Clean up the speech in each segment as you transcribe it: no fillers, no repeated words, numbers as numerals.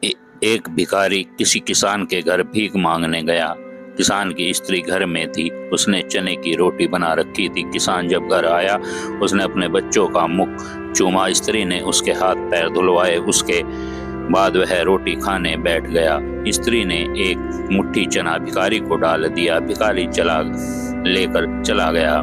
ए- एक भिखारी किसी किसान के घर भीख मांगने गया। किसान की स्त्री घर में थी, उसने चने की रोटी बना रखी थी। किसान जब घर आया, उसने अपने बच्चों का मुख चूमा। स्त्री ने उसके हाथ पैर धुलवाए, उसके बाद वह रोटी खाने बैठ गया। स्त्री ने एक मुट्ठी चना भिखारी को डाल दिया। भिखारी लेकर चला गया।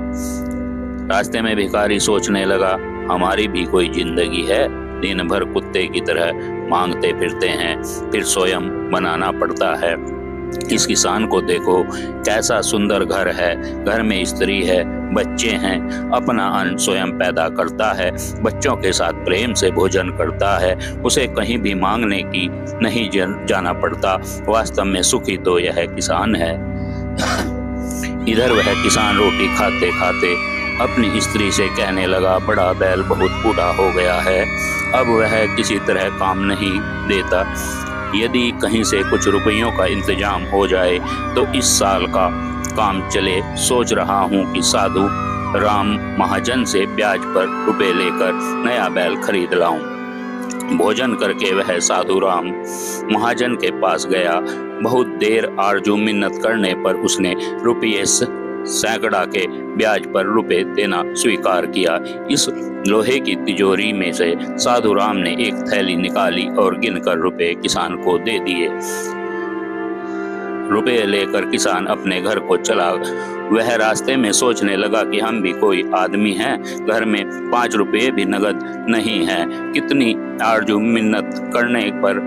रास्ते में भिखारी सोचने लगा, हमारी भी कोई जिंदगी है, दिन भर कुत्ते की तरह मांगते फिरते हैं, फिर स्वयं बनाना पड़ता है। इस किसान को देखो, कैसा सुंदर घर है, घर में स्त्री है, बच्चे हैं, अपना अन्न स्वयं पैदा करता है, बच्चों के साथ प्रेम से भोजन करता है, उसे कहीं भी मांगने की नहीं जाना पड़ता। वास्तव में सुखी तो यह किसान है। इधर वह किसान रोटी खाते खाते अपनी स्त्री से कहने लगा, बड़ा बैल बहुत बूढ़ा हो गया है, अब वह किसी तरह काम नहीं देता। यदि कहीं से कुछ रुपयों का इंतजाम हो जाए तो इस साल का काम चले। सोच रहा हूँ कि साधु राम महाजन से ब्याज पर रुपए लेकर नया बैल खरीद लाऊं। भोजन करके वह साधु राम महाजन के पास गया। बहुत देर आरजू मिन्नत करने पर उसने रुपये सैकड़ा के ब्याज पर रुपए देना स्वीकार किया। इस लोहे की तिजोरी में से साधु राम ने एक थैली निकाली और गिनकर रुपए किसान को दे दिए। रुपए लेकर किसान अपने घर को चला। वह रास्ते में सोचने लगा कि हम भी कोई आदमी हैं, घर में 5 रुपये भी नगद नहीं है। कितनी आरजू मिन्नत करने पर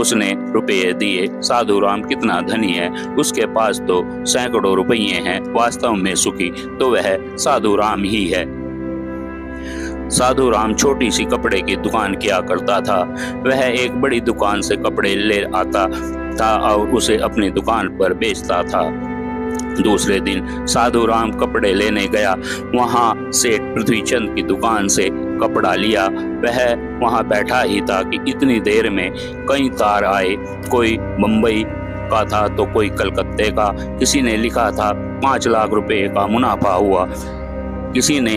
उसने रुपये दिए। साधु राम कितना धनी है, उसके पास तो सैकड़ों रुपये हैं। वास्तव में सुखी तो वह साधु राम ही है। साधु राम छोटी सी कपड़े की दुकान किया करता था। वह एक बड़ी दुकान से कपड़े ले आता था और उसे अपनी दुकान पर बेचता था। दूसरे दिन साधु राम कपड़े लेने गया। वहां सेठ पृथ्वीचंद की दुकान से कपड़ा लिया। वह वहां बैठा ही था कि इतनी देर में कई तार आए। कोई बंबई का था तो कोई कलकत्ते का। किसी ने लिखा था 5 लाख रुपए का मुनाफा हुआ, किसी ने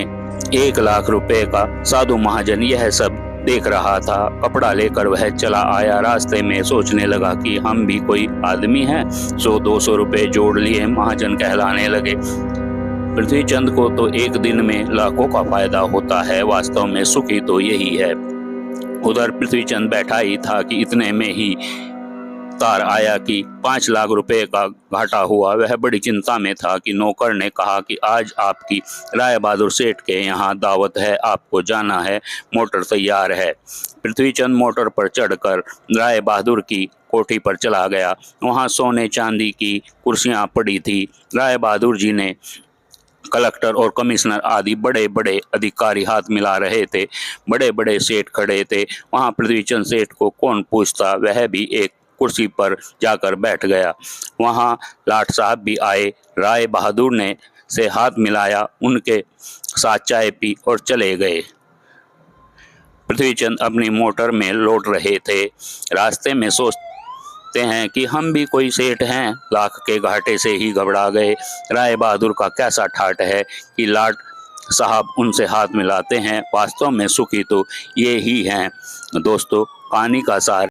1 लाख रुपए का। साधु महाजन यह सब देख रहा था। कपड़ा लेकर वह चला आया। रास्ते में सोचने लगा कि हम भी कोई आदमी हैं। 100-200 रुपए जोड़ लिए, महाजन कहलाने लगे। पृथ्वीचंद को तो एक दिन में लाखों का फायदा होता है। वास्तव में सुखी तो यही है। उधर पृथ्वीचंद बैठा ही था कि इतने में ही तार आया कि 5 लाख रुपए का घाटा हुआ। वह बड़ी चिंता में था कि नौकर ने कहा कि आज आपकी राय बहादुर सेठ के यहाँ दावत है, आपको जाना है, मोटर तैयार है। पृथ्वीचंद मोटर पर चढ़कर राय बहादुर की कोठी पर चला गया। वहाँ सोने चांदी की कुर्सियाँ पड़ी थी। राय बहादुर जी ने कलेक्टर और कमिश्नर आदि बड़े बड़े अधिकारी हाथ मिला रहे थे। बड़े बड़े सेठ खड़े थे। वहाँ पृथ्वीचंद सेठ को कौन पूछता, वह भी एक कुर्सी पर जाकर बैठ गया। वहां लाट साहब भी आए। राय बहादुर ने से हाथ मिलाया, उनके साथ चाय पी और चले गए। पृथ्वीचंद अपनी मोटर में लौट रहे थे। रास्ते में सोचते हैं कि हम भी कोई सेठ हैं, लाख के घाटे से ही घबरा गए। राय बहादुर का कैसा ठाट है कि लाट साहब उनसे हाथ मिलाते हैं। वास्तव में सुखी तो ये ही हैं। दोस्तों, कहानी का सार